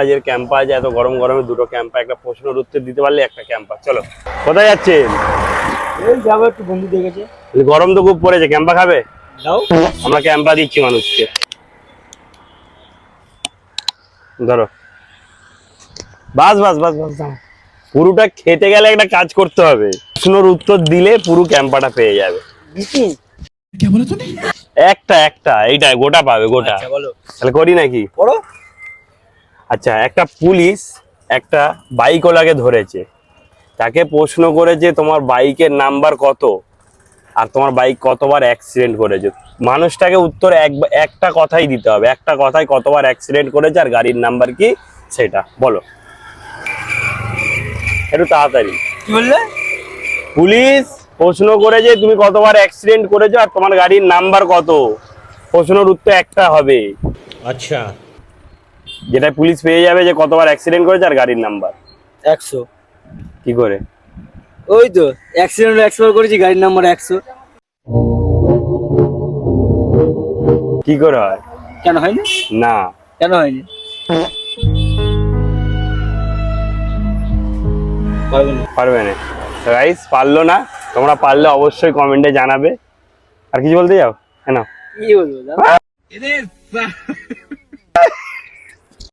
আজের ক্যাম্পা আছে, এত গরম গরমে দুটো ক্যাম্পা, একটা প্রশ্নের উত্তর দিতে পারলে একটা ক্যাম্পা। চলো, কোথায় যাচ্ছেন? এই যাবো একটু, বন্ধু দেখেছে। গরম তো খুব পড়েছে, ক্যাম্পা খাবে? দাও। আমরা ক্যাম্পা দিচ্ছি মানুষকে, ধরো। বাস বাস বাস বাস, দাও। পুরোটা খেতে গেলে একটা কাজ করতে হবে, প্রশ্নের উত্তর দিলে পুরো ক্যাম্পাটা পেয়ে যাবে। একটা একটা এইটাই গোটা পাবে, গোটা। আচ্ছা বলো। তাহলে করি নাকি? পড়ো। আচ্ছা, একটা পুলিশ একটা বাইকওয়ালাকে ধরেছে, তাকে প্রশ্ন করেছে তোমার বাইকের নাম্বার কত আর তোমার বাইক কতবার অ্যাক্সিডেন্ট করেছে। মানুষটাকে উত্তর একটা কথাই দিতে হবে, একটা কথায় কতবার অ্যাক্সিডেন্ট করেছে আর গাড়ির নাম্বার কি সেটা বলো, একটু তাড়াতাড়ি। কি বললে? পুলিশ প্রশ্ন করেছে তুমি কতবার অ্যাক্সিডেন্ট করেছো আর তোমার গাড়ির নাম্বার কত, প্রশ্নের উত্তর একটা হবে। আচ্ছা। যেটা পুলিশ পেয়ে যাবে যে কতবার অ্যাক্সিডেন্ট করেছে আর গাড়ির নাম্বার। 100। কি করে? ওই তো অ্যাক্সিডেন্ট 100 বার করেছি, গাড়ির নাম্বার 100। কি করে হয়? কেন হয়নি? না, কেন হয়নি? পারবেন না। পারবে না। গাইস পারলো না, তোমরা পারলে অবশ্যই কমেন্টে জানাবে। আর কিছু বলতে যাও? হ্যাঁ, কি বলবো?